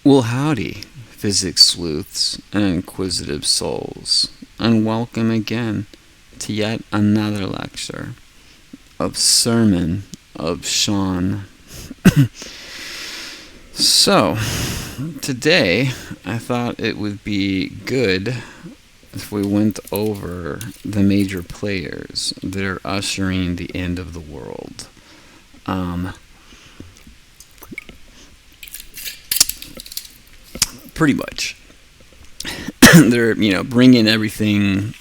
Well, howdy, physics sleuths and inquisitive souls, and welcome again to yet another lecture of Sermon of Sean. So, today I thought it would be good if we went over the major players that are ushering the end of the world. Pretty much. They're, bringing everything,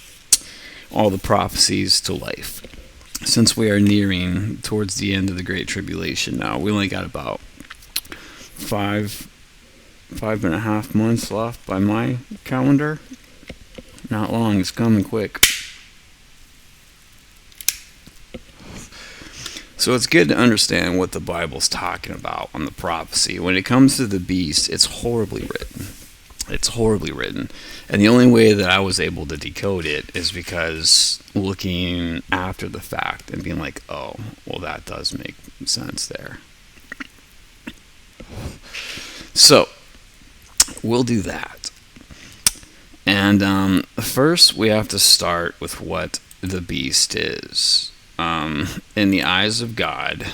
all the prophecies to life. Since we are nearing towards the end of the Great Tribulation now, we only got about five and a half months left by my calendar. Not long, it's coming quick. So it's good to understand what the Bible's talking about on the prophecy. When it comes to the beast, it's horribly written. It's horribly written. And the only way that I was able to decode it is because looking after the fact and being like, oh, well, that does make sense there. So, we'll do that. And first, we have to start with what the beast is. In the eyes of God,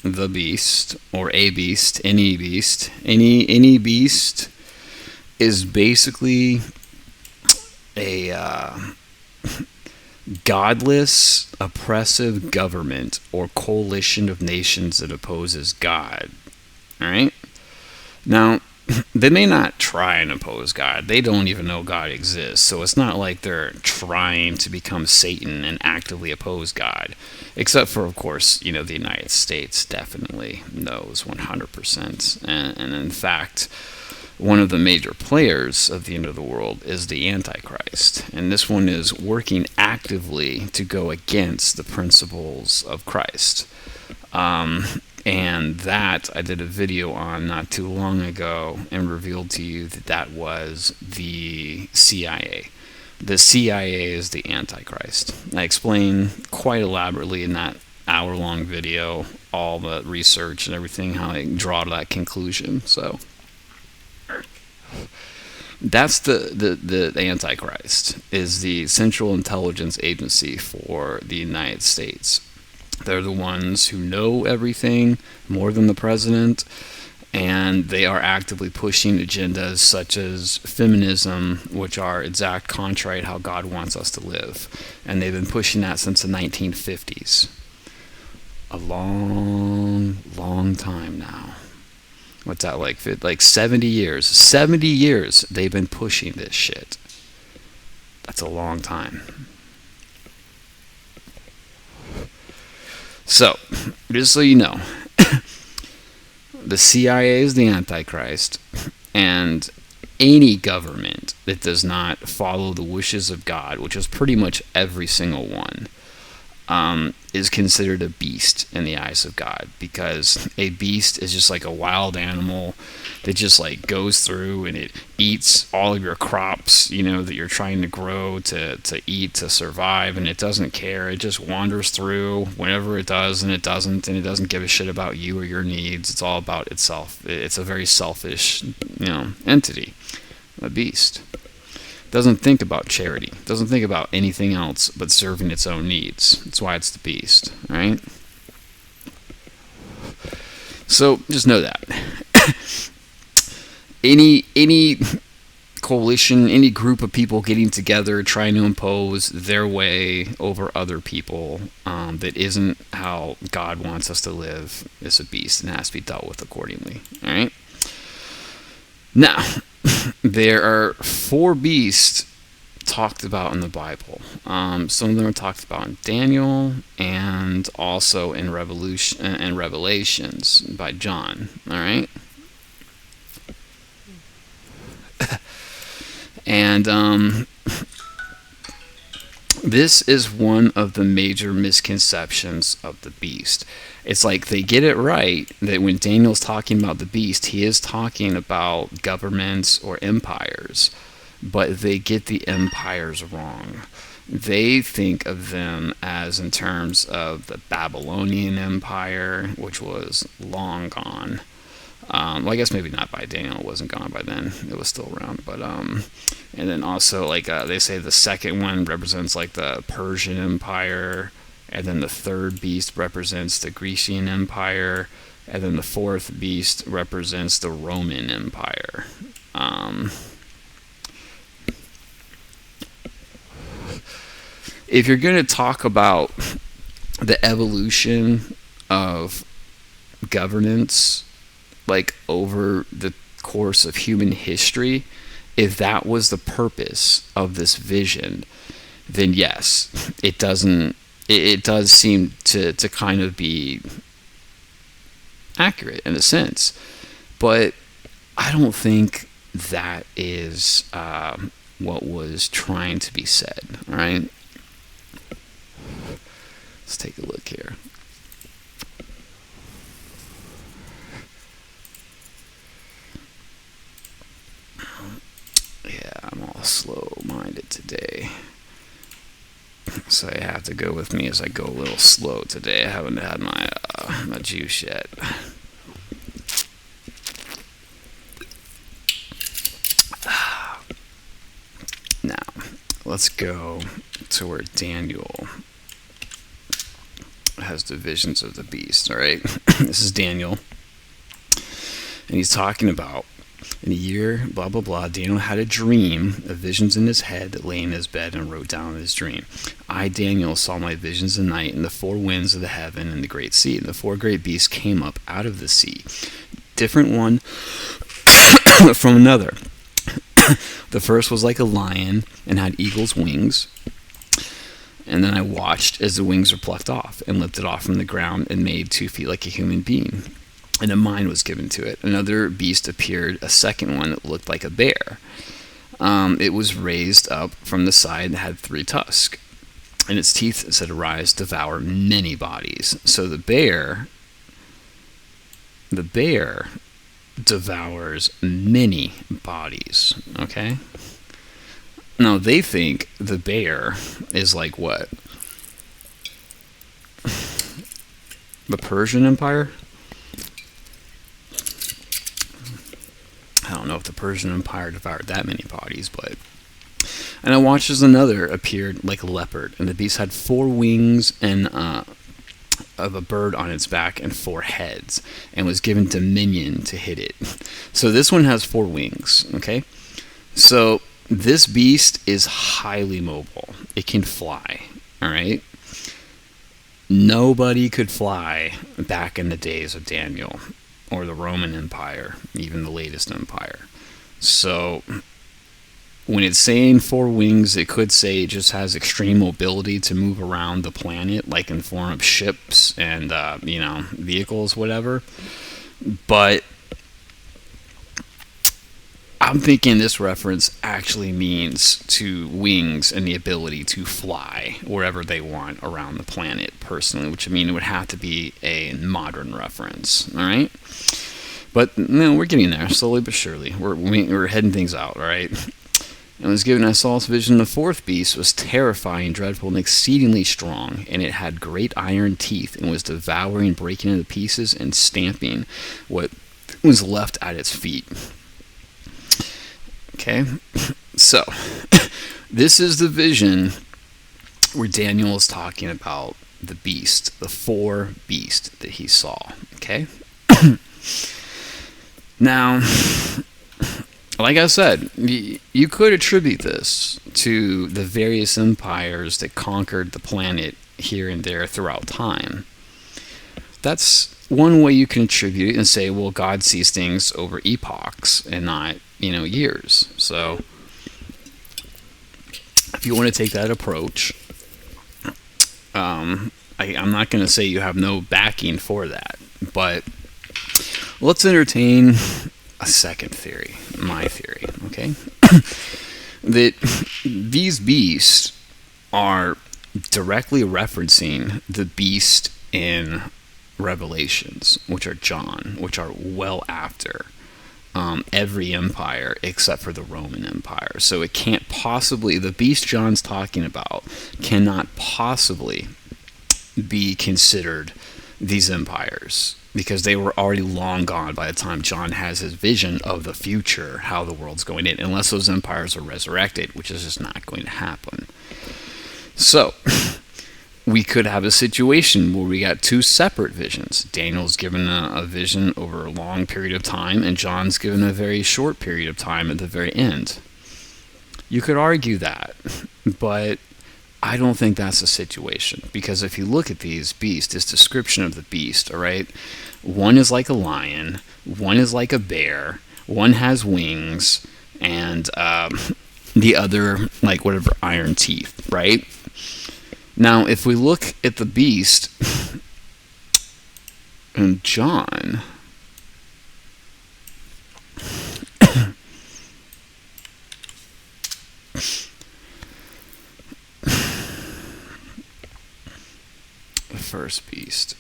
the beast, or a beast, any beast, any beast is basically a godless, oppressive government or coalition of nations that opposes God. Alright? Now, they may not try and oppose God. They don't even know God exists. So it's not like they're trying to become Satan and actively oppose God. Except for, of course, the United States definitely knows 100%. And in fact, one of the major players of the end of the world is the Antichrist. And this one is working actively to go against the principles of Christ. And that I did a video on not too long ago and revealed to you that that was the CIA. The CIA is the Antichrist. I explain quite elaborately in that hour-long video all the research and everything, how I draw to that conclusion. So that's the Antichrist, is the Central Intelligence Agency for the United States. They're the ones who know everything more than the president, and they are actively pushing agendas such as feminism, which are exact contrary to how God wants us to live. And they've been pushing that since the 1950s. A long, long time now. What's that like 70 years? 70 years they've been pushing this shit. That's a long time. So, just so you know, the CIA is the Antichrist, and any government that does not follow the wishes of God, which is pretty much every single one, is considered a beast in the eyes of God, because a beast is just like a wild animal that just like goes through and it eats all of your crops, that you're trying to grow to eat, to survive, and it doesn't care. It just wanders through whenever it does, and it doesn't give a shit about you or your needs. It's all about itself. It's a very selfish, entity, a beast. Doesn't think about charity, doesn't think about anything else but serving its own needs. That's why it's the beast, right? So just know that. any coalition, any group of people getting together trying to impose their way over other people that isn't how God wants us to live is a beast and has to be dealt with accordingly, all right? Now, there are 4 beasts talked about in the Bible. Some of them are talked about in Daniel and also in Revelations by John. All right, and this is one of the major misconceptions of the beast. It's like they get it right that when Daniel's talking about the beast, he is talking about governments or empires, but they get the empires wrong. They think of them as in terms of the Babylonian Empire, which was long gone, Well, I guess maybe not by Daniel. It wasn't gone by then. It was still around. But and then also like they say the second one represents like the Persian Empire, and then the third beast represents the Grecian Empire, and then the fourth beast represents the Roman Empire. If you're going to talk about the evolution of governance, like over the course of human history, if that was the purpose of this vision, then yes, it doesn't. It does seem to kind of be accurate in a sense, but I don't think that is what was trying to be said. All right, let's take a look here. Yeah, I'm all slow-minded today, so you have to go with me as I go a little slow today. I haven't had my juice yet. Now, let's go to where Daniel has the visions of the beast. All right, this is Daniel, and he's talking about, in a year, blah, blah, blah, Daniel had a dream of visions in his head that lay in his bed and wrote down his dream. I, Daniel, saw my visions of night in the four winds of the heaven and the great sea. And the four great beasts came up out of the sea, different one from another. The first was like a lion and had eagle's wings. And then I watched as the wings were plucked off and lifted off from the ground and made 2 feet like a human being. And a mind was given to it. Another beast appeared, a second one that looked like a bear. It was raised up from the side and had 3 tusks. And its teeth said, "Arise, devour many bodies." So the bear devours many bodies. Okay? Now they think the bear is like what? The Persian Empire? I don't know if the Persian Empire devoured that many bodies, but... And I watched as another appeared like a leopard, and the beast had 4 wings and of a bird on its back and 4 heads, and was given dominion to hit it. So this one has 4 wings, okay? So this beast is highly mobile. It can fly, all right? Nobody could fly back in the days of Daniel or the Roman Empire, even the latest empire. So when it's saying 4 wings, it could say it just has extreme mobility to move around the planet, like in form of ships and vehicles, whatever. But I'm thinking this reference actually means to wings and the ability to fly wherever they want around the planet, personally, which I mean it would have to be a modern reference, all right? But no, we're getting there slowly but surely. We're heading things out, all right? And was given, I saw this vision, the 4th beast was terrifying, dreadful, and exceedingly strong, and it had great iron teeth, and was devouring, breaking into pieces, and stamping what was left at its feet. Okay, so this is the vision where Daniel is talking about the beast, the 4 beasts that he saw. Okay, now, like I said, you could attribute this to the various empires that conquered the planet here and there throughout time. That's one way you can attribute it and say, well, God sees things over epochs and not, years. So if you want to take that approach, I'm not going to say you have no backing for that, but let's entertain a second theory, my theory, okay? That these beasts are directly referencing the beast in Revelations, which are John, which are well after every empire except for the Roman Empire. So it can't possibly, the beast John's talking about cannot possibly be considered these empires. because they were already long gone by the time John has his vision of the future, how the world's going in, unless those empires are resurrected, which is just not going to happen. So, we could have a situation where we got two separate visions. Daniel's given a vision over a long period of time, and John's given a very short period of time at the very end. You could argue that, but I don't think that's the situation, because if you look at these beasts, this description of the beast, all right, one is like a lion, one is like a bear, one has wings, and the other like whatever iron teeth, right? Now, if we look at the beast in John, the first beast,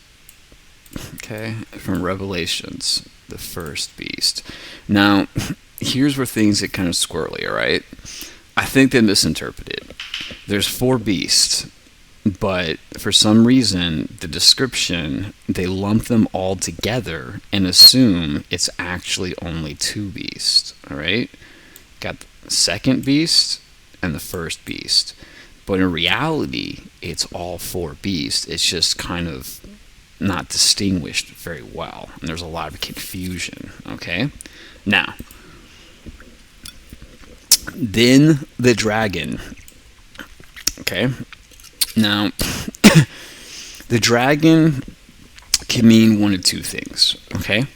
okay, from Revelations, the first beast. Now, here's where things get kind of squirrely, all right? I think they misinterpreted. There's four beasts, but for some reason, the description, they lump them all together and assume it's actually only two beasts, all right? Got the second beast and the first beast. But in reality, it's all four beasts. It's just kind of not distinguished very well. And there's a lot of confusion, okay? Now, then the dragon, okay? Now, the dragon can mean one of two things, okay?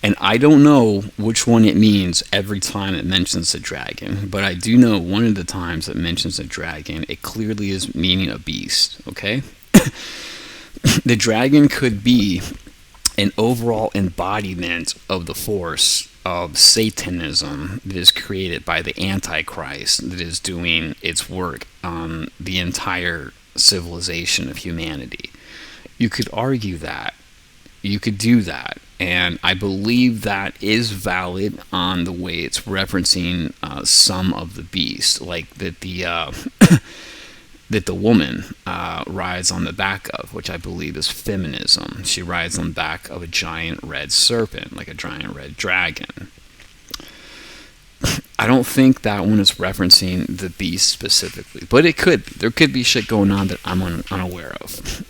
And I don't know which one it means every time it mentions the dragon, but I do know one of the times it mentions a dragon, it clearly is meaning a beast, okay? The dragon could be an overall embodiment of the force of Satanism that is created by the Antichrist that is doing its work on the entire civilization of humanity. You could argue that. You could do that. And I believe that is valid on the way it's referencing some of the beast, like that the that the woman rides on the back of, which I believe is feminism. She rides on the back of a giant red serpent, like a giant red dragon. I don't think that one is referencing the beast specifically, but it could. There could be shit going on that I'm unaware of.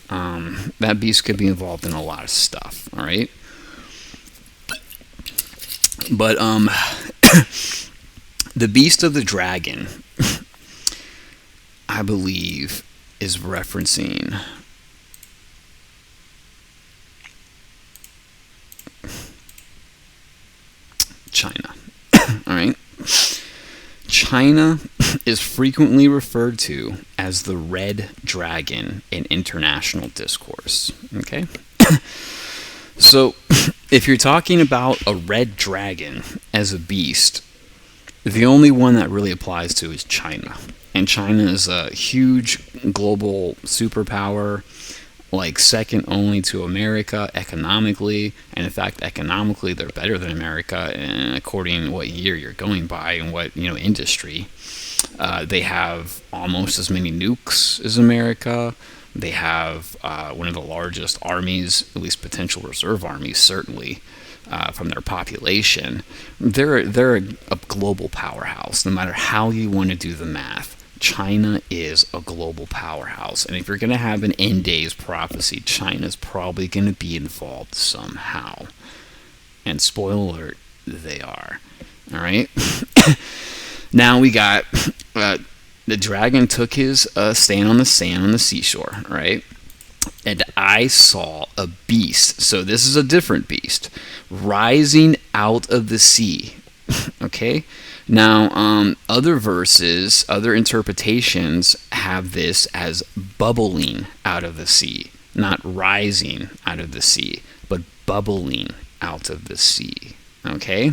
That beast could be involved in a lot of stuff, all right? But the beast of the dragon, I believe, is referencing China. All right? China is frequently referred to as the red dragon in international discourse. Okay? So, if you're talking about a red dragon as a beast, the only one that really applies to is China. And China is a huge global superpower, like second only to America economically. And in fact, economically, they're better than America, and according to what year you're going by and what industry. They have almost as many nukes as America. They have one of the largest armies, at least potential reserve armies, certainly, from their population. They're a global powerhouse, no matter how you want to do the math. China is a global powerhouse. And if you're going to have an end days prophecy, China's probably going to be involved somehow. And spoiler alert, they are. All right? Now we got... the dragon took his stand on the sand on the seashore, right? And I saw a beast. So this is a different beast. Rising out of the sea. Okay? Now, other verses, other interpretations have this as bubbling out of the sea. Not rising out of the sea, but bubbling out of the sea. Okay?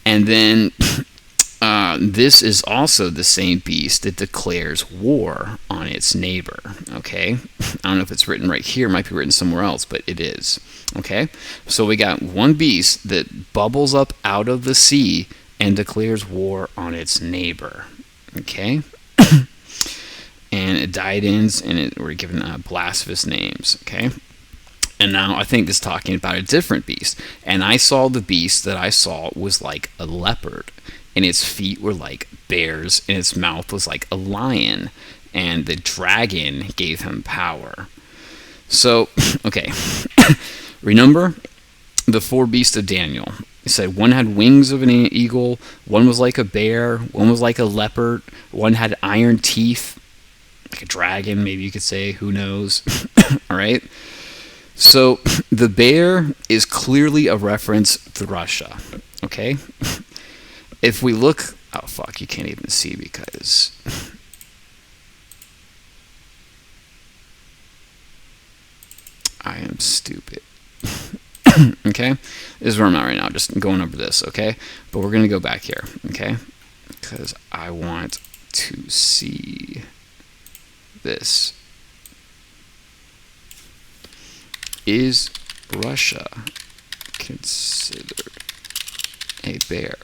And then... this is also the same beast that declares war on its neighbor, okay? I don't know if it's written right here. It might be written somewhere else, but it is, okay? So we got one beast that bubbles up out of the sea and declares war on its neighbor, okay? And it died ends, and we're given blasphemous names, okay? And now I think it's talking about a different beast. And I saw the beast that I saw was like a leopard, and its feet were like bears, and its mouth was like a lion, and the dragon gave him power. So, okay, remember the four beasts of Daniel? He said one had wings of an eagle, one was like a bear, one was like a leopard, one had iron teeth, like a dragon, maybe you could say, who knows? All right. So the bear is clearly a reference to Russia. Okay. If we look, oh fuck, you can't even see because I am stupid. Okay, this is where I'm at right now, just going over this. Okay, but we're gonna go back here. Okay, because I want to see this. Is Russia considered a bear?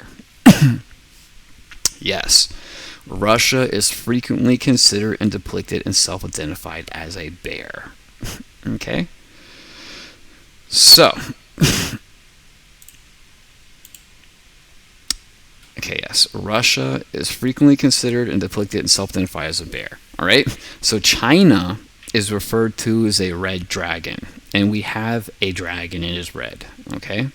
Yes. Russia is frequently considered and depicted and self-identified as a bear. Okay? So, okay, yes. Russia is frequently considered and depicted and self-identified as a bear. All right? So China is referred to as a red dragon. And we have a dragon, it is red. Okay?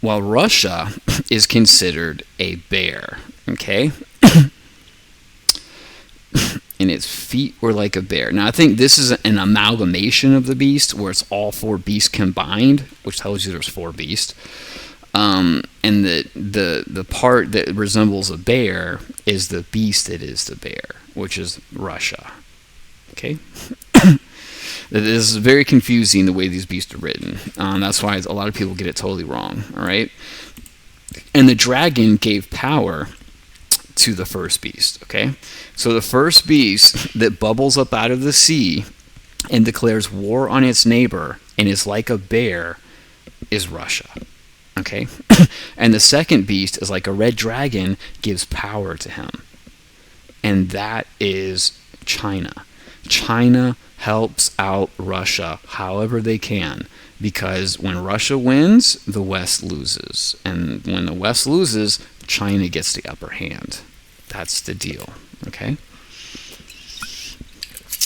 While Russia is considered a bear. Okay? And its feet were like a bear. Now, I think this is an amalgamation of the beast, where it's all four beasts combined, which tells you there's four beasts. And the part that resembles a bear is the beast that is the bear, which is Russia. Okay? It is very confusing the way these beasts are written. That's why a lot of people get it totally wrong. All right? And the dragon gave power to the first beast. Okay? So the first beast that bubbles up out of the sea and declares war on its neighbor and is like a bear is Russia. Okay? And the second beast is like a red dragon, gives power to him. And that is China. China helps out Russia however they can, because when Russia wins, the West loses. And when the West loses, China gets the upper hand. That's the deal. Okay?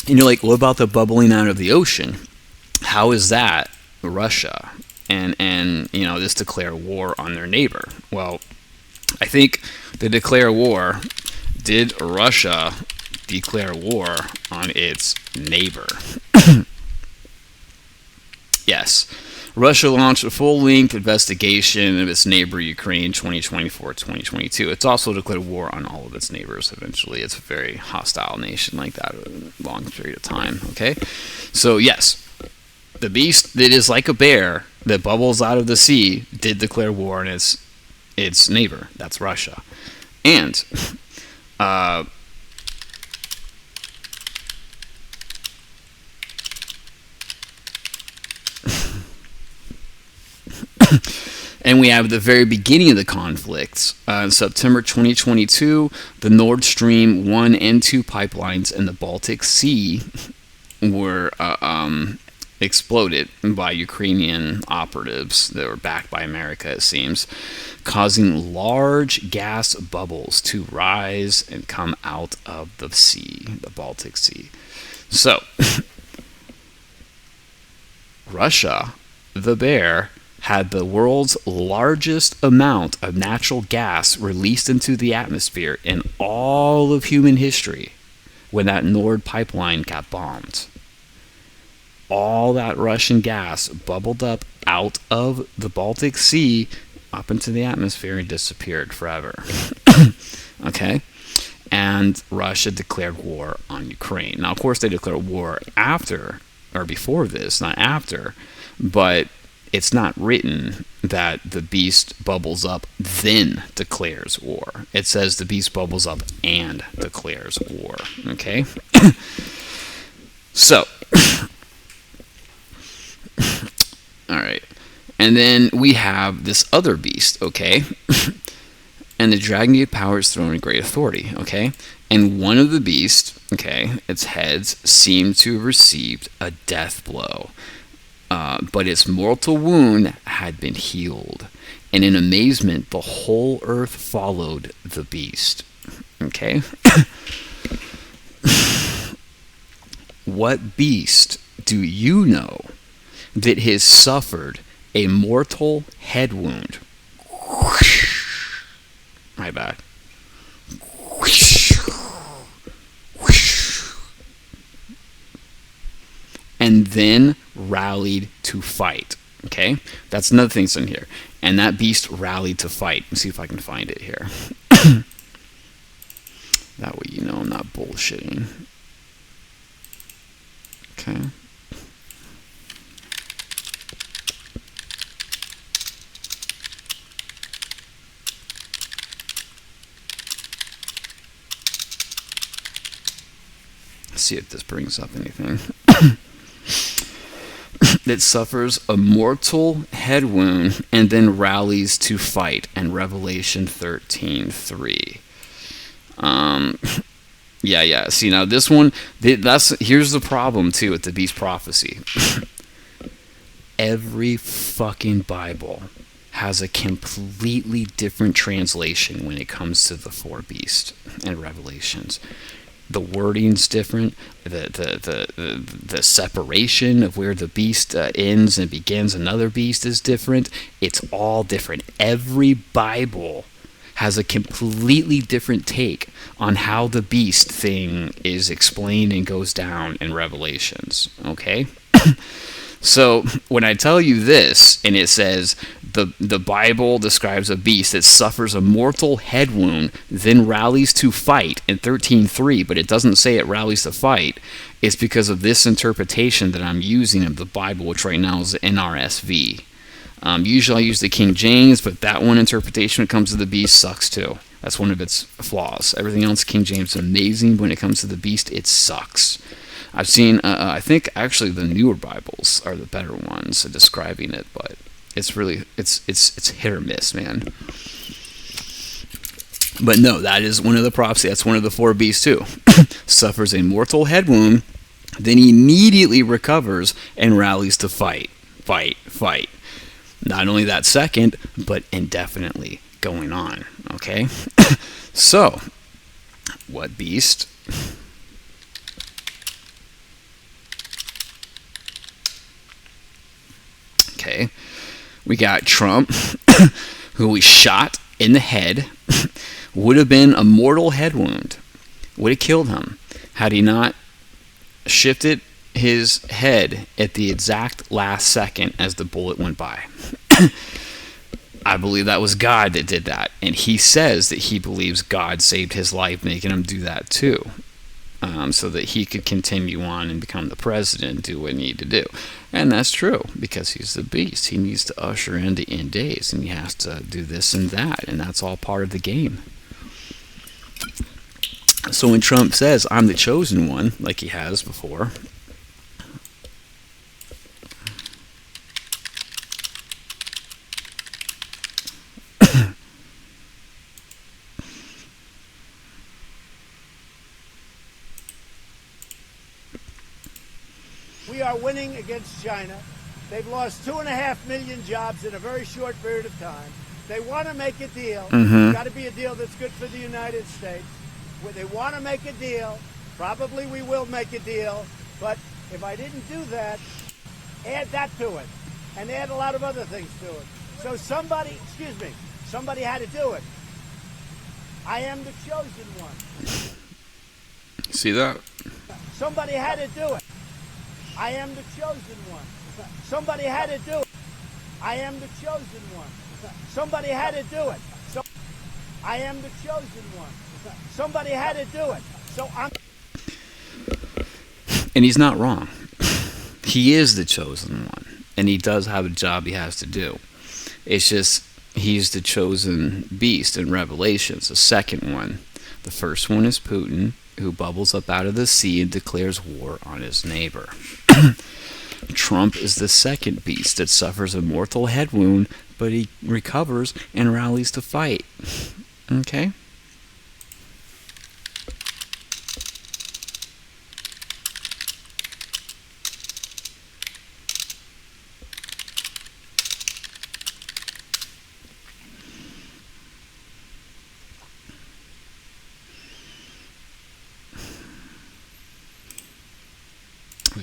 And you're like, what about the bubbling out of the ocean? How is that Russia? And you know, this declare war on their neighbor. Well, I think the declare war, did Russia declare war on its neighbor? Yes. Russia launched a full-length investigation of its neighbor Ukraine 2024-2022. It's also declared war on all of its neighbors eventually. It's a very hostile nation like that over a long period of time. Okay? So, yes, the beast that is like a bear that bubbles out of the sea did declare war on its neighbor. That's Russia. And and we have the very beginning of the conflicts. In September 2022, the Nord Stream 1 and 2 pipelines in the Baltic Sea were exploded by Ukrainian operatives that were backed by America, it seems, causing large gas bubbles to rise and come out of the sea, the Baltic Sea. So, Russia, the bear, had the world's largest amount of natural gas released into the atmosphere in all of human history when that Nord pipeline got bombed. All that Russian gas bubbled up out of the Baltic Sea up into the atmosphere and disappeared forever. Okay? And Russia declared war on Ukraine. Now, of course, they declared war after, or before this, not after, but it's not written that the beast bubbles up, then declares war. It says the beast bubbles up and declares war. Okay? So, all right. And then we have this other beast, okay? And the dragon gave power, its throne, and great authority, okay? And one of the beasts, okay, its heads seemed to have received a death blow, but its mortal wound had been healed. And in amazement, the whole earth followed the beast. Okay? What beast do you know that has suffered a mortal head wound? My bad. And then rallied to fight. Okay? That's another thing that's in here. And that beast rallied to fight. Let's see if I can find it here. That way you know I'm not bullshitting. Okay. Let's see if this brings up anything. That suffers a mortal head wound and then rallies to fight. And Revelation 13:3. Yeah. See, now this one, here's the problem too with the beast prophecy. Every fucking Bible has a completely different translation when it comes to the four beasts and Revelations. The wording's different. The separation of where the beast ends and begins another beast is different. It's all different. Every Bible has a completely different take on how the beast thing is explained and goes down in Revelations. Okay? So when I tell you this, and it says the Bible describes a beast that suffers a mortal head wound, then rallies to fight in 13:3, but it doesn't say it rallies to fight, it's because of this interpretation that I'm using of the Bible, which right now is the NRSV. Usually I use the King James, but that one interpretation when it comes to the beast sucks too. That's one of its flaws. Everything else, King James, is amazing. But when it comes to the beast, it sucks. I've seen, I think actually the newer Bibles are the better ones at describing it, but it's really, it's hit or miss, man. But no, that is one of the prophecy. That's one of the four beasts too. Suffers a mortal head wound, then immediately recovers and rallies to fight. Not only that second, but indefinitely going on. Okay? So, what beast? Okay. We got Trump, who was shot in the head. Would have been a mortal head wound. Would have killed him had he not shifted his head at the exact last second as the bullet went by. I believe that was God that did that. And he says that he believes God saved his life, making him do that too. So that he could continue on and become the president and do what he needed to do. And that's true, because he's the beast. He needs to usher in the end days, and he has to do this and that, and that's all part of the game. So when Trump says, I'm the chosen one, like he has before, we are winning against China. They've lost 2.5 million jobs in a very short period of time. They want to make a deal. It's got to be a deal that's good for the United States. Where they want to make a deal. Probably we will make a deal. But if I didn't do that, add that to it. And add a lot of other things to it. So somebody had to do it. I am the chosen one. see that? Somebody had to do it. I am the chosen one. Somebody had to do it. I am the chosen one. Somebody had to do it. So I am the chosen one. Somebody had to do it. So I'm. And he's not wrong. He is the chosen one. And he does have a job he has to do. It's just he's the chosen beast in Revelations, the second one. The first one is Putin, who bubbles up out of the sea and declares war on his neighbor. Trump is the second beast that suffers a mortal head wound, but he recovers and rallies to fight. Okay?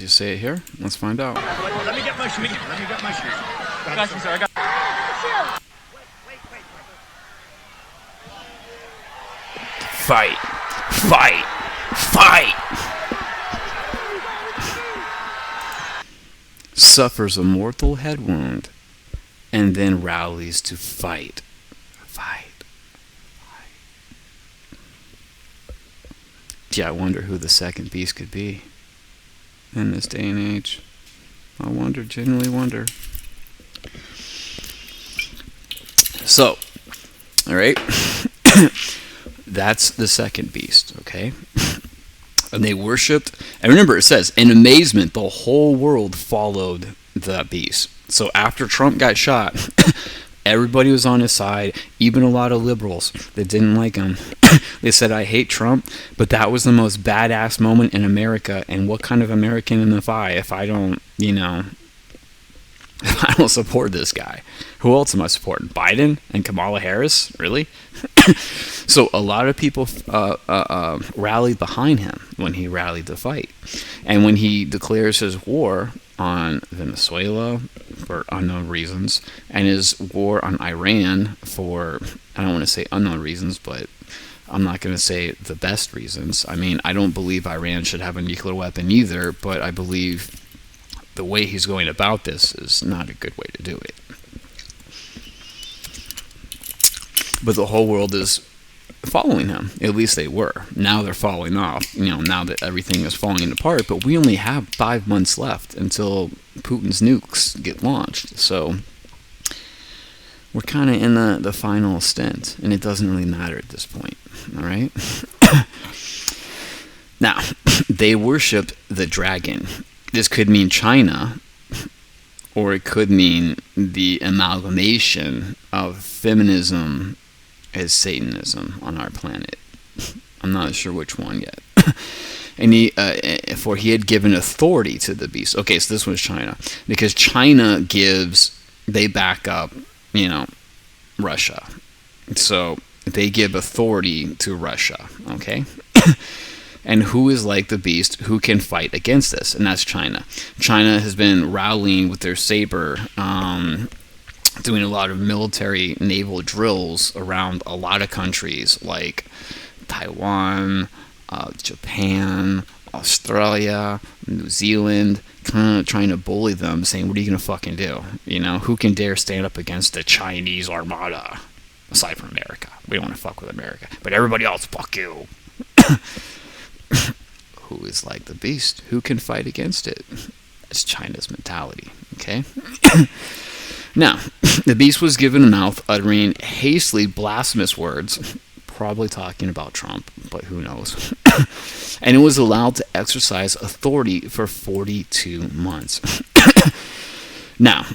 you say it here? Let's find out. Let me get my shoes. Let me get my shoes. Got you, sir. I got. Fight! Fight! Fight! Suffers a mortal head wound and then rallies to fight. Fight. Fight. Yeah, I wonder who the second beast could be in this day and age. I wonder, genuinely wonder. So, alright. That's the second beast, okay? And they worshipped, and remember it says, in amazement, the whole world followed the beast. So after Trump got shot, everybody was on his side, even a lot of liberals that didn't like him. They said, I hate Trump, but that was the most badass moment in America, and what kind of American am I if I don't, if I don't support this guy? Who else am I supporting? Biden and Kamala Harris? Really? So a lot of people rallied behind him when he rallied to fight. And when he declares his war on Venezuela for unknown reasons, and his war on Iran for, I don't want to say unknown reasons, but I'm not going to say the best reasons. I mean, I don't believe Iran should have a nuclear weapon either, but I believe the way he's going about this is not a good way to do it. But the whole world is following him. At least they were. Now they're falling off, now that everything is falling apart. But we only have 5 months left until Putin's nukes get launched. So we're kind of in the final stint, and it doesn't really matter at this point. All right? Now, they worshipped the dragon. This could mean China, or it could mean the amalgamation of feminism as Satanism on our planet. I'm not sure which one yet. And for he had given authority to the beast. Okay, so this was China, because China they back up, Russia. So they give authority to Russia. Okay. And who is like the beast who can fight against this? And that's China. China has been rallying with their saber, doing a lot of military naval drills around a lot of countries like Taiwan, Japan, Australia, New Zealand, kind of trying to bully them, saying, what are you going to fucking do? Who can dare stand up against the Chinese armada? Aside from America. We don't want to fuck with America. But everybody else, fuck you. Who is like the beast? Who can fight against it? It's China's mentality, okay? Now, the beast was given a mouth uttering hastily blasphemous words, probably talking about Trump, but who knows? And it was allowed to exercise authority for 42 months. Now,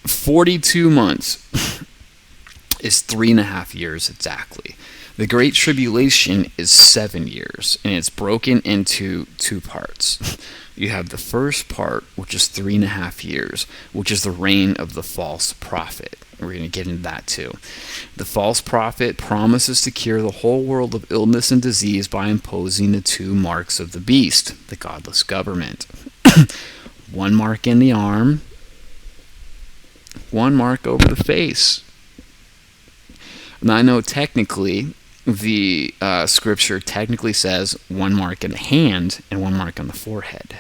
42 months is 3.5 years exactly. The Great Tribulation is 7 years, and it's broken into 2 parts. You have the first part, which is 3.5 years, which is the reign of the false prophet. We're going to get into that too. The false prophet promises to cure the whole world of illness and disease by imposing the 2 marks of the beast, the godless government. 1 mark in the arm, 1 mark over the face. Now I know technically the scripture technically says 1 mark in the hand and 1 mark on the forehead.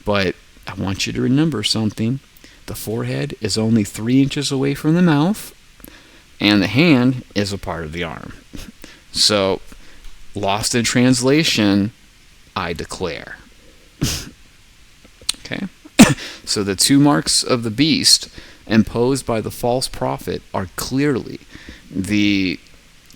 But I want you to remember something. The forehead is only 3 inches away from the mouth, and the hand is a part of the arm. So, lost in translation, I declare. Okay? So the 2 marks of the beast imposed by the false prophet are clearly the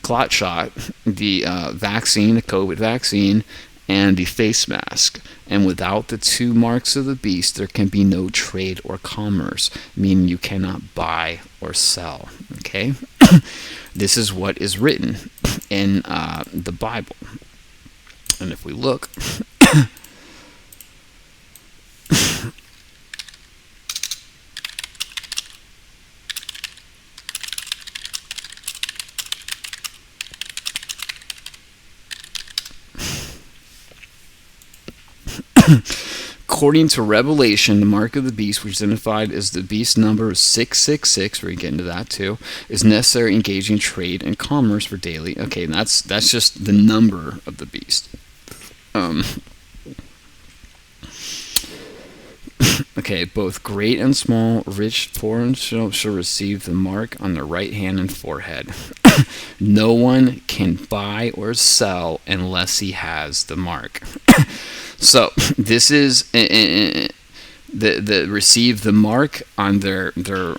clot shot, the vaccine, the COVID vaccine, and the face mask. And without the 2 marks of the beast, there can be no trade or commerce, meaning you cannot buy or sell. Okay? This is what is written in the Bible. And if we look... according to Revelation, the mark of the beast, which is identified as the beast number 666, we're getting to that too, is necessary engaging trade and commerce for daily. Okay, and that's just the number of the beast. Okay, both great and small, rich, poor, and shall receive the mark on their right hand and forehead. No one can buy or sell unless he has the mark. So this is the receive the mark on their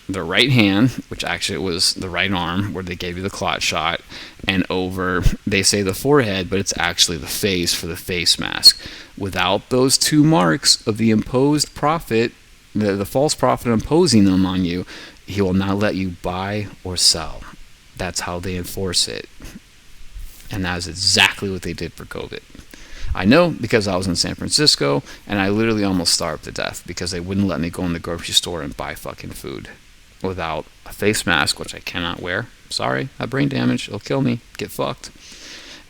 right hand, which actually was the right arm where they gave you the clot shot, and over, they say the forehead, but it's actually the face for the face mask. Without those two marks of the imposed prophet, the false prophet imposing them on you, he will not let you buy or sell. That's how they enforce it. And that is exactly what they did for COVID. I know because I was in San Francisco and I literally almost starved to death because they wouldn't let me go in the grocery store and buy fucking food without a face mask, which I cannot wear. Sorry, I have brain damage. It'll kill me. Get fucked.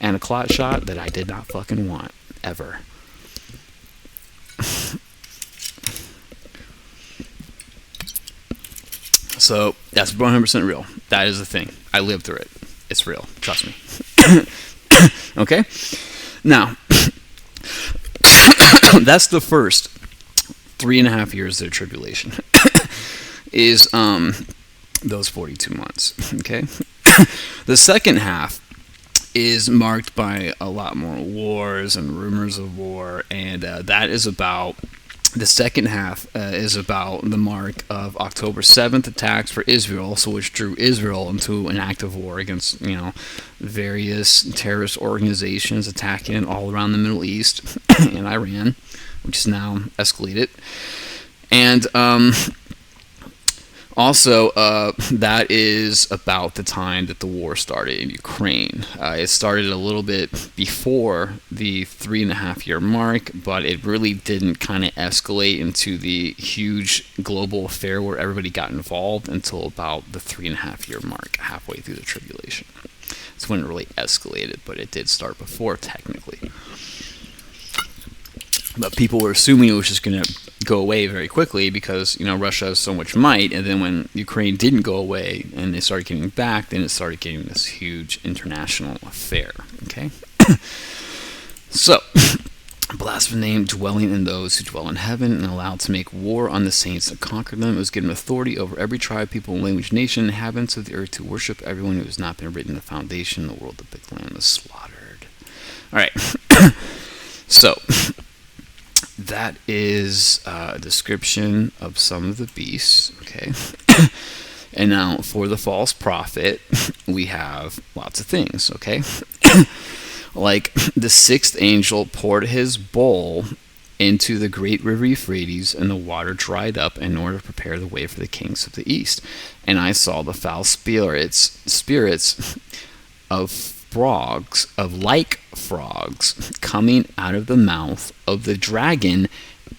And a clot shot that I did not fucking want. Ever. So, that's 100% real. That is the thing. I lived through it. It's real. Trust me. Okay? Now, that's the first 3.5 years of the tribulation. Is those 42 months. Okay? The second half is marked by a lot more wars and rumors of war, and that is about, the second half is about the mark of October 7th attacks for Israel, so which drew Israel into an active war against, various terrorist organizations attacking all around the Middle East and Iran, which is now escalated. And also, that is about the time that the war started in Ukraine. It started a little bit before the 3.5 year mark, but it really didn't kind of escalate into the huge global affair where everybody got involved until about the 3.5 year mark, halfway through the tribulation. That's when it really escalated, but it did start before, technically. But people were assuming it was just going to go away very quickly because, Russia has so much might, and then when Ukraine didn't go away and they started getting back, then it started getting this huge international affair, okay? So, blasphemy name dwelling in those who dwell in heaven and allowed to make war on the saints and conquer them. It was given authority over every tribe, people, language, nation, inhabitants of the earth to worship everyone who has not been written in the foundation of the world. The big lamb is slaughtered. All right. So, that is a description of some of the beasts, okay? And now, for the false prophet, we have lots of things, okay? Like, the sixth angel poured his bowl into the great river Euphrates, and the water dried up in order to prepare the way for the kings of the east. And I saw the foul spirits of frogs, coming out of the mouth of the dragon,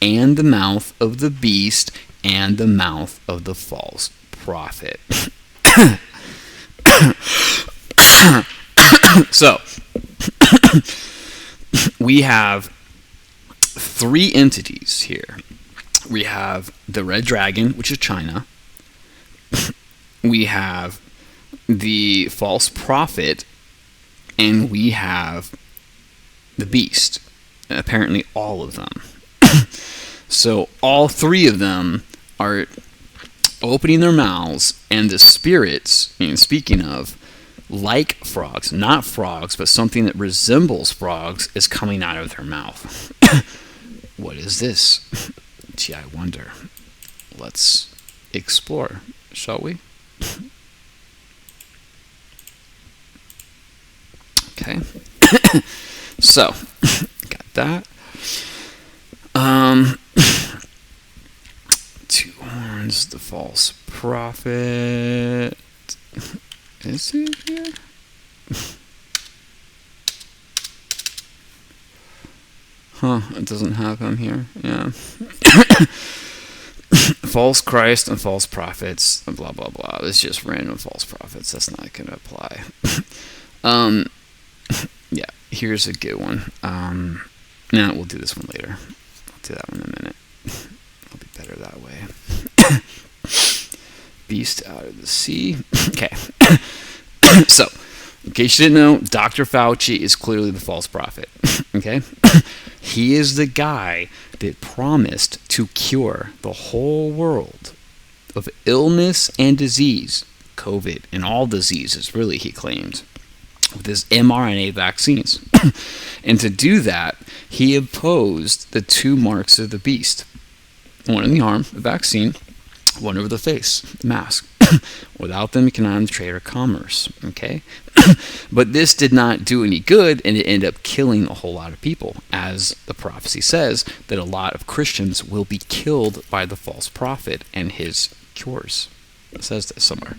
and the mouth of the beast, and the mouth of the false prophet. So, we have three entities here. We have the red dragon, which is China. We have the false prophet, and we have the beast. Apparently all of them. So all three of them are opening their mouths, and the spirits, speaking of, like frogs, not frogs, but something that resembles frogs, is coming out of their mouth. What is this? Gee, I wonder. Let's explore, shall we? Okay. So, got that. Two horns, the false prophet. Is it here? Huh, it doesn't have him here. Yeah. False Christ and false prophets, blah, blah, blah. It's just random false prophets. That's not going to apply. Yeah, here's a good one. We'll do this one later. I'll do that one in a minute. I'll be better that way. Beast out of the sea. Okay. So, in case you didn't know, Dr. Fauci is clearly the false prophet. Okay? He is the guy that promised to cure the whole world of illness and disease, COVID and all diseases, really, he claimed, with his mRNA vaccines. And to do that, he imposed the 2 marks of the beast. One in the arm, the vaccine, one over the face, the mask. Without them, you cannot trade or commerce. Okay? But this did not do any good, and it ended up killing a whole lot of people, as the prophecy says that a lot of Christians will be killed by the false prophet and his cures. It says that somewhere.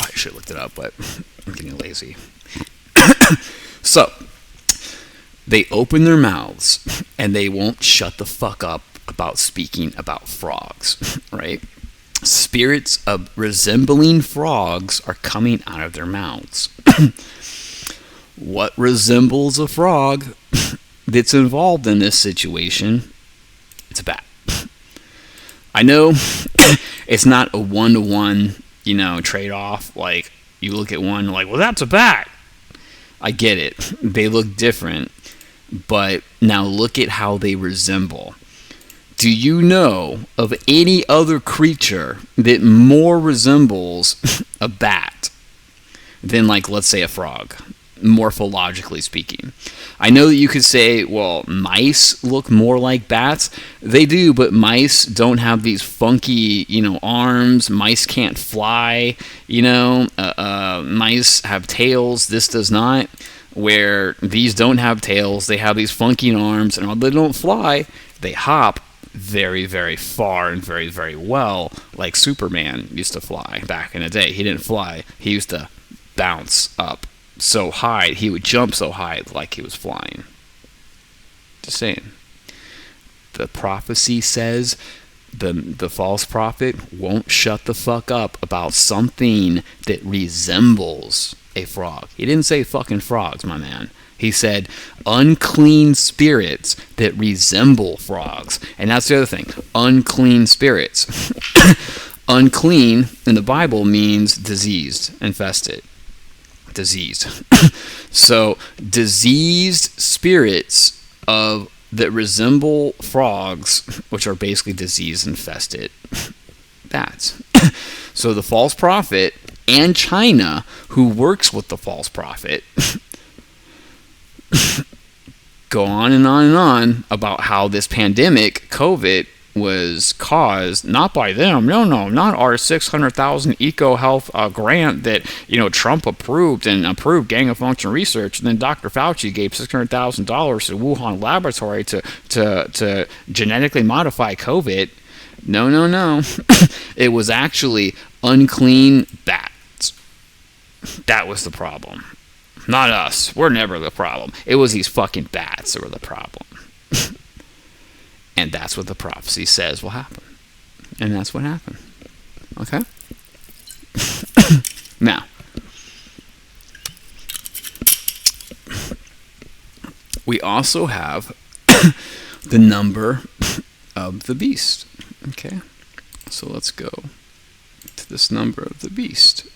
I should have looked it up, but I'm getting lazy. So, they open their mouths, and they won't shut the fuck up about speaking about frogs, right? Spirits of resembling frogs are coming out of their mouths. What resembles a frog that's involved in this situation? It's a bat. I know it's not a one-to-one, trade-off. Like, you look at one, like, well, that's a bat. I get it. They look different. But now look at how they resemble. Do you know of any other creature that more resembles a bat than, like, let's say a frog, morphologically speaking? I know that you could say, well, mice look more like bats. They do, but mice don't have these funky, arms. Mice can't fly, Mice have tails. This does not. Where these don't have tails, they have these funky arms, and while they don't fly, they hop very, very far and very, very well, like Superman used to fly back in the day. He didn't fly. He used to bounce up so high. He would jump so high like he was flying. Just saying. The prophecy says the false prophet won't shut the fuck up about something that resembles a frog. He didn't say fucking frogs, my man. He said unclean spirits that resemble frogs. And that's the other thing. Unclean spirits. Unclean in the Bible means diseased, infested. Diseased. So diseased spirits that resemble frogs, which are basically disease infested bats. So the false prophet and China, who works with the false prophet, go on and on and on about how this pandemic, COVID, was caused not by them. No, not our 600,000 eco-health grant that Trump approved and approved gain of function research. And then Dr. Fauci gave $600,000 to Wuhan laboratory to genetically modify COVID. No. It was actually unclean bats. That was the problem. Not us. We're never the problem. It was these fucking bats that were the problem. And that's what the prophecy says will happen. And that's what happened. Okay? Now, we also have the number of the beast. Okay? So let's go to this number of the beast.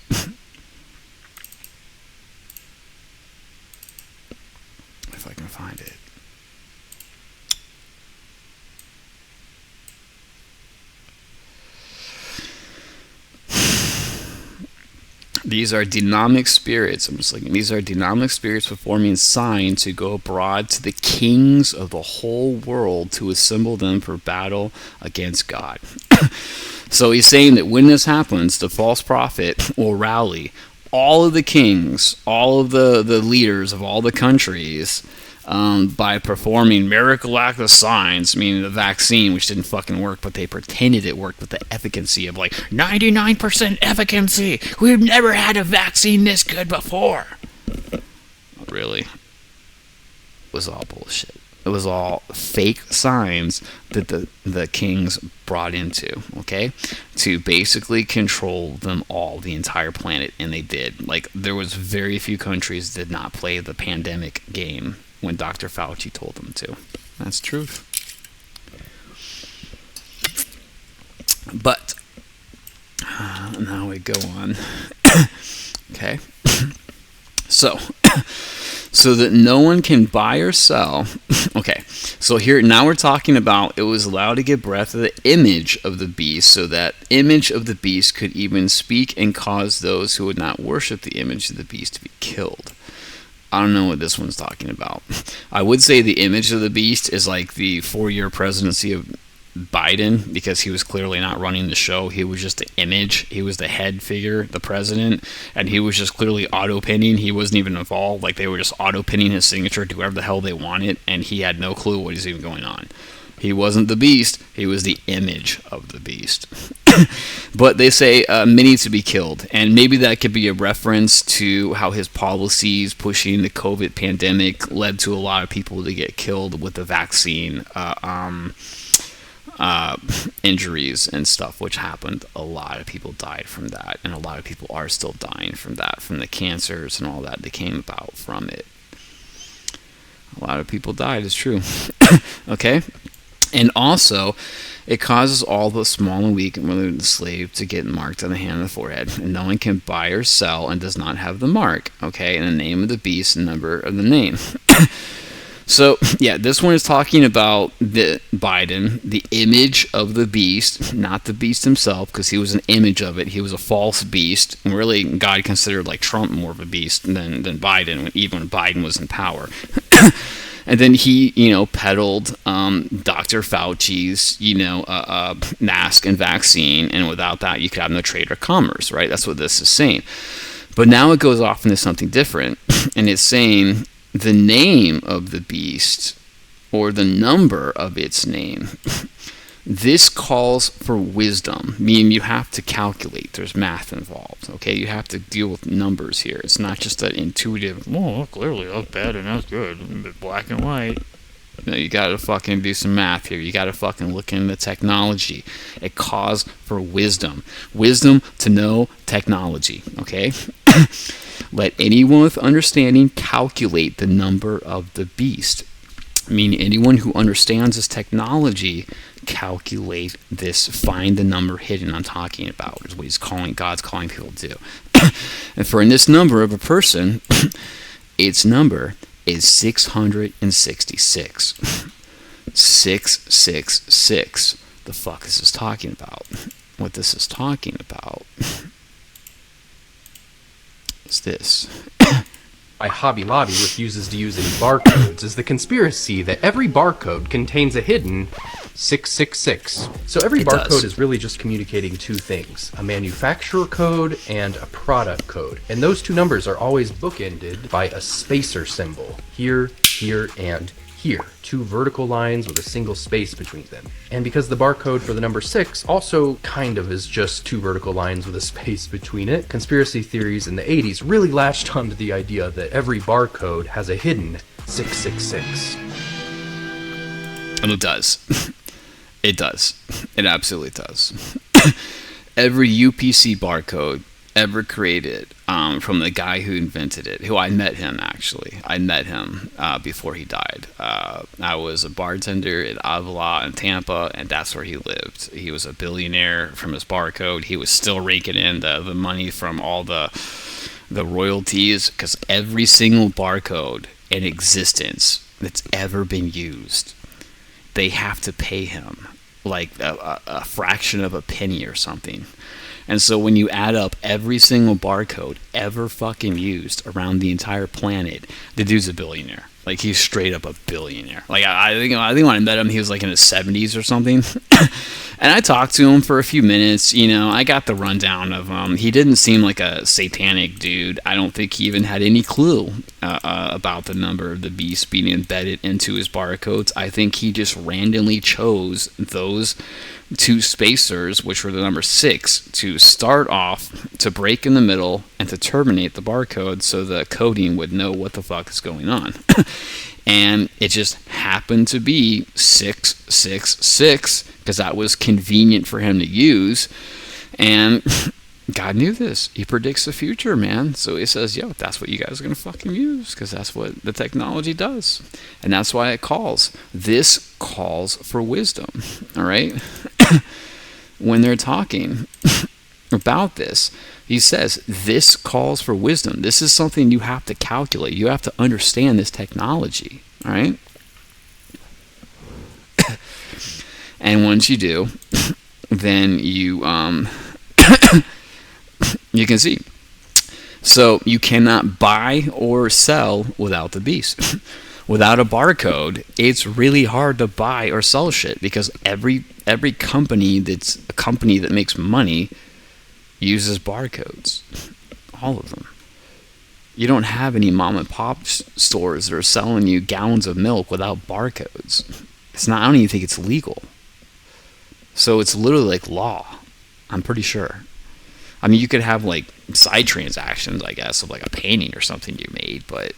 If I can find it. These are demonic spirits. I'm just looking. These are demonic spirits performing signs to go abroad to the kings of the whole world to assemble them for battle against God. So he's saying that when this happens, the false prophet will rally all of the kings, all of the leaders of all the countries, by performing miracle acts of signs, meaning the vaccine, which didn't fucking work, but they pretended it worked with the efficacy of like 99% efficacy. We've never had a vaccine this good before. Really? It was all bullshit. It was all fake signs that the kings brought into, okay? To basically control them all, the entire planet, and they did. Like, there was very few countries that did not play the pandemic game when Dr. Fauci told them to. That's truth. But now we go on. Okay. So that no one can buy or sell. Okay, so here now we're talking about it was allowed to give breath to the image of the beast, so that image of the beast could even speak and cause those who would not worship the image of the beast to be killed. I don't know what this one's talking about. I would say the image of the beast is like the 4-year presidency of Biden, because he was clearly not running the show. He was just the image. He was the head figure, the president, and he was just clearly auto-pinning. He wasn't even involved. Like, they were just auto-pinning his signature to whoever the hell they wanted, and he had no clue what was even going on. He wasn't the beast. He was the image of the beast. But they say many to be killed, and maybe that could be a reference to how his policies pushing the COVID pandemic led to a lot of people to get killed with the vaccine injuries and stuff, which happened. A lot of people died from that, and a lot of people are still dying from that, from the cancers and all that came about from it. A lot of people died, it's true. Okay? And also, it causes all the small and weak and whether the slave to get marked on the hand and the forehead, and no one can buy or sell and does not have the mark, okay, and the name of the beast and number of the name. So, yeah, this one is talking about the Biden, the image of the beast, not the beast himself, because he was an image of it. He was a false beast. And really, God considered like Trump more of a beast than Biden, even when Biden was in power. And then he, peddled Dr. Fauci's, mask and vaccine. And without that, you could have no trade or commerce, right? That's what this is saying. But now it goes off into something different. And it's saying the name of the beast or the number of its name. This calls for wisdom, meaning you have to calculate. There's math involved, okay? You have to deal with numbers here. It's not just an intuitive, well, clearly that's bad and that's good, black and white. No, you gotta fucking do some math here. You gotta fucking look into technology. It calls for wisdom. Wisdom to know technology, okay? Let anyone with understanding calculate the number of the beast. Meaning anyone who understands this technology, calculate this, find the number hidden I'm talking about, is what God's calling people to do. And for in this number of a person, its number is 666. 666. The fuck is this talking about? What this is talking about is this. Why Hobby Lobby refuses to use any barcodes is the conspiracy that every barcode contains a hidden 666. So every barcode is really just communicating two things, a manufacturer code and a product code. And those two numbers are always bookended by a spacer symbol, here, here, and here. Two vertical lines with a single space between them. And because the barcode for the number 6 also kind of is just two vertical lines with a space between it, conspiracy theories in the 80s really latched onto the idea that every barcode has a hidden 666. And it does. It does. It absolutely does. Every UPC barcode ever created, from the guy who invented it, who I met him actually. I met him before he died. I was a bartender at Avila in Tampa, and that's where he lived. He was a billionaire from his barcode. He was still raking in the money from all the royalties, because every single barcode in existence that's ever been used, they have to pay him like a fraction of a penny or something. And so when you add up every single barcode ever fucking used around the entire planet, the dude's a billionaire. Like, he's straight up a billionaire. Like, I think when I met him, he was like in his 70s or something. And I talked to him for a few minutes. I got the rundown of him. He didn't seem like a satanic dude. I don't think he even had any clue about the number of the beast being embedded into his barcodes. I think he just randomly chose those two spacers, which were the number 6, to start off, to break in the middle, and to terminate the barcode so the coding would know what the fuck is going on. And it just happened to be 666 because that was convenient for him to use. And God knew this. He predicts the future, man. So he says, yo, that's what you guys are going to fucking use, because that's what the technology does. And that's why it calls. This calls for wisdom. All right? when they're talking about this, he says this calls for wisdom. This is something you have to calculate. You have to understand this technology, all right? And once you do, then you you can see. So you cannot buy or sell without the beast. Without a barcode, it's really hard to buy or sell shit, because every company that's a company that makes money uses barcodes. All of them. You don't have any mom and pop stores that are selling you gallons of milk without barcodes. It's not. I don't even think it's legal. So it's literally like law. I'm pretty sure. I mean, you could have like side transactions, I guess, of like a painting or something you made, but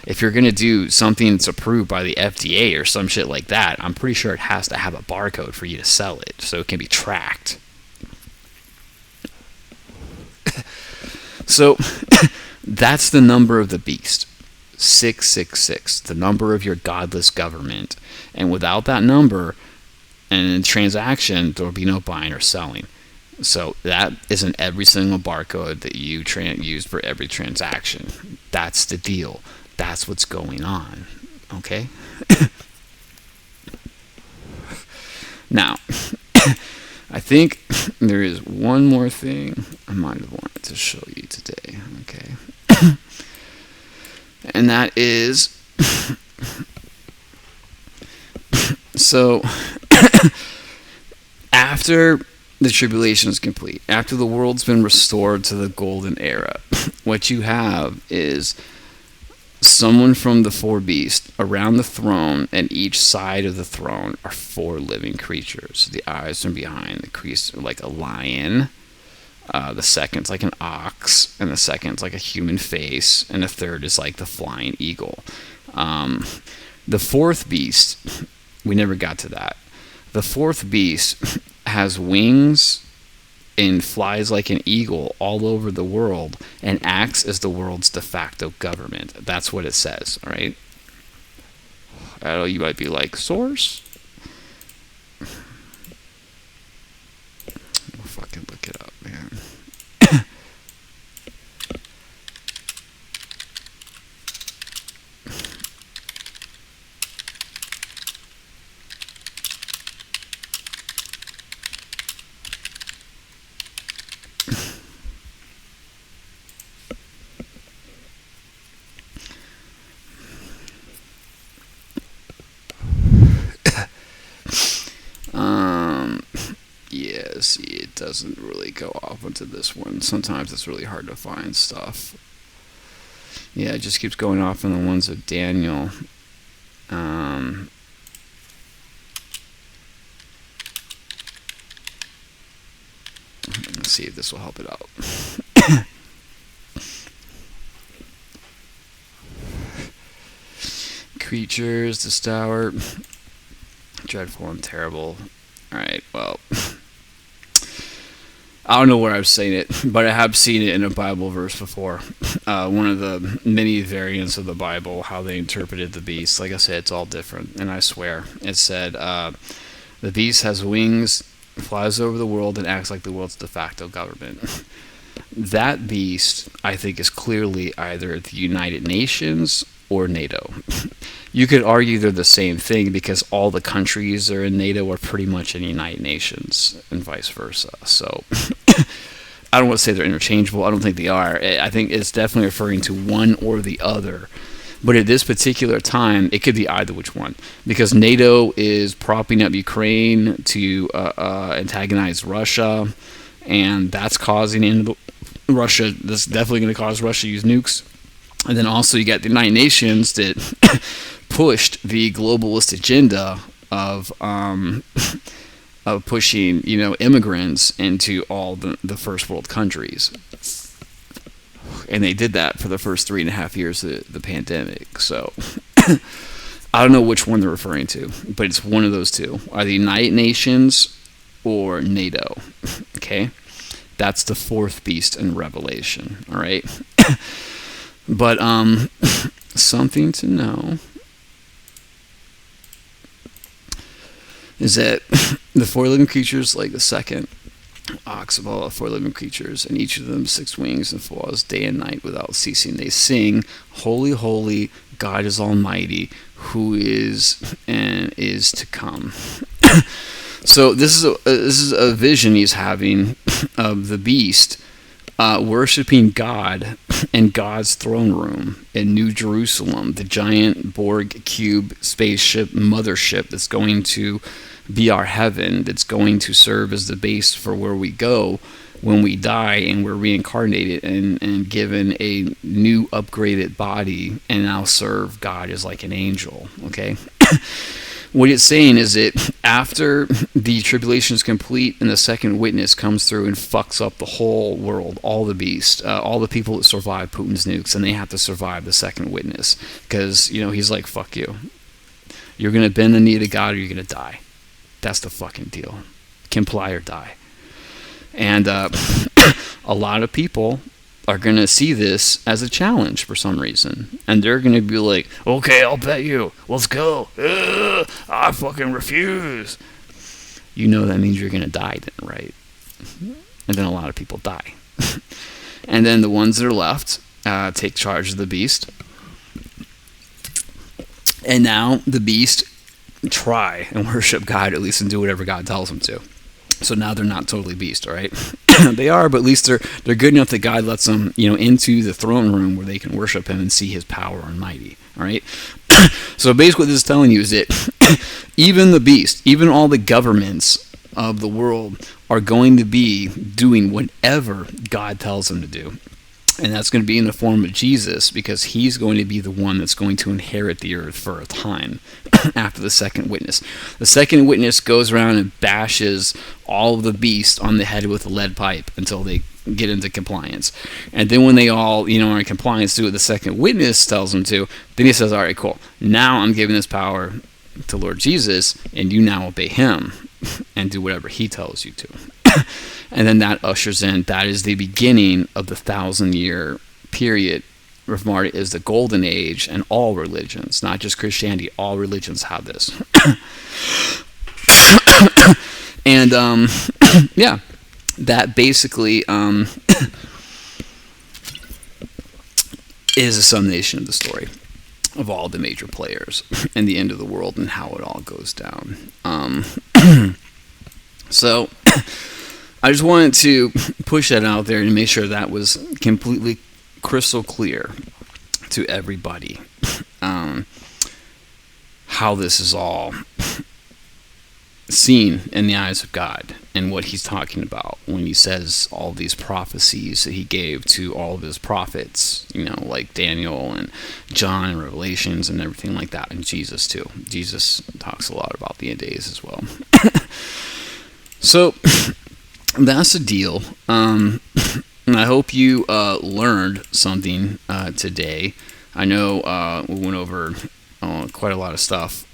if you're going to do something that's approved by the FDA or some shit like that, I'm pretty sure it has to have a barcode for you to sell it, so it can be tracked. So that's the number of the beast. 666, the number of your godless government. And without that number and in transaction, there will be no buying or selling. So that is in every single barcode that you use for every transaction. That's the deal. That's what's going on. Okay? Now, I think there is one more thing I might have wanted to show you today. Okay? And that is... So, after the tribulation is complete, after the world's been restored to the golden era, what you have is someone from the four beasts around the throne, and each side of the throne are four living creatures. The eyes from behind the crease are like a lion, the second's like an ox, and the second's like a human face, and the third is like the flying eagle. The fourth beast, we never got to that. The fourth beast has wings and flies like an eagle all over the world and acts as the world's de facto government. That's what it says, all right? I know you might be like, source? We'll fucking look it up, man. See, it doesn't really go off into this one. Sometimes it's really hard to find stuff. Yeah, it just keeps going off in the ones of Daniel. Let's see if this will help it out. Creatures, the Stour, dreadful and terrible. Alright, well... I don't know where I've seen it, but I have seen it in a Bible verse before. One of the many variants of the Bible, how they interpreted the beast. Like I said, it's all different, and I swear. It said, the beast has wings, flies over the world, and acts like the world's de facto government. That beast, I think, is clearly either the United Nations or NATO. You could argue they're the same thing, because all the countries that are in NATO are pretty much in the United Nations, and vice versa. So, I don't want to say they're interchangeable. I don't think they are. I think it's definitely referring to one or the other. But at this particular time, it could be either which one. Because NATO is propping up Ukraine to antagonize Russia, and that's causing Russia. That's definitely going to cause Russia to use nukes. And then also you got the United Nations that pushed the globalist agenda of pushing, immigrants into all the first world countries. And they did that for the first 3.5 years of the pandemic. So I don't know which one they're referring to, but it's one of those two. Either the United Nations or NATO. Okay? That's the fourth beast in Revelation. All right? But something to know is that the four living creatures, like the second, ox of all 4 living creatures, and each of them 6 wings, and flies day and night without ceasing. They sing, Holy, holy, God is Almighty, who is and is to come. So this is a vision he's having of the beast worshiping God in God's throne room in New Jerusalem, the giant Borg cube spaceship mothership that's going to be our heaven, that's going to serve as the base for where we go when we die and we're reincarnated and given a new upgraded body and now serve God as like an angel. Okay. What it's saying is that after the tribulation is complete and the second witness comes through and fucks up the whole world, all the beasts, all the people that survive Putin's nukes, and they have to survive the second witness because, you know, he's like, fuck you. You're going to bend the knee to God or you're going to die. That's the fucking deal. Comply or die. And a lot of people are going to see this as a challenge for some reason. And they're going to be like, okay, I'll bet you. Let's go. I fucking refuse. You know that means you're going to die then, right? And then a lot of people die. And then the ones that are left take charge of the beast. And now the beast try and worship God, at least, and do whatever God tells them to. So now they're not totally beast, all right? They are, but at least they're good enough that God lets them, you know, into the throne room where they can worship him and see his power almighty, all right? So basically what this is telling you is that even the beast, even all the governments of the world are going to be doing whatever God tells them to do. And that's going to be in the form of Jesus, because he's going to be the one that's going to inherit the earth for a time after the second witness. The second witness goes around and bashes all of the beasts on the head with a lead pipe until they get into compliance. And then when they all, you know, are in compliance to what the second witness tells them to, then he says, all right, cool. Now I'm giving this power to Lord Jesus, and you now obey him and do whatever he tells you to. And then that ushers in, that is the beginning of the 1,000-year period. Reformati is the golden age, and all religions, not just Christianity, all religions have this. And yeah, that basically is a summation of the story of all the major players and the end of the world and how it all goes down. So I just wanted to push that out there and make sure that was completely crystal clear to everybody, how this is all seen in the eyes of God and what he's talking about when he says all these prophecies that he gave to all of his prophets, you know, like Daniel and John and Revelations and everything like that, and Jesus too. Jesus talks a lot about the end days as well. So that's the deal. And I hope you learned something today. I know we went over quite a lot of stuff.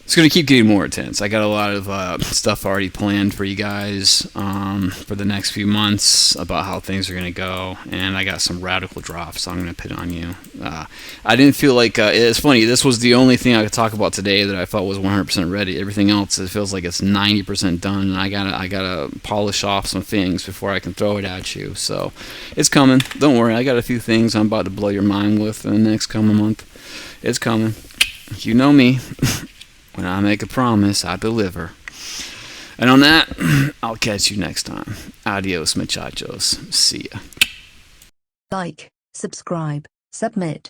It's going to keep getting more intense. I got a lot of stuff already planned for you guys for the next few months about how things are going to go. And I got some radical drops I'm going to put on you. I didn't feel like... it's funny, this was the only thing I could talk about today that I felt was 100% ready. Everything else, it feels like it's 90% done. And I gotta polish off some things before I can throw it at you. So it's coming. Don't worry. I got a few things I'm about to blow your mind with in the next coming month. It's coming. You know me. When I make a promise, I deliver. And on that, I'll catch you next time. Adios, muchachos. See ya. Like, subscribe, submit.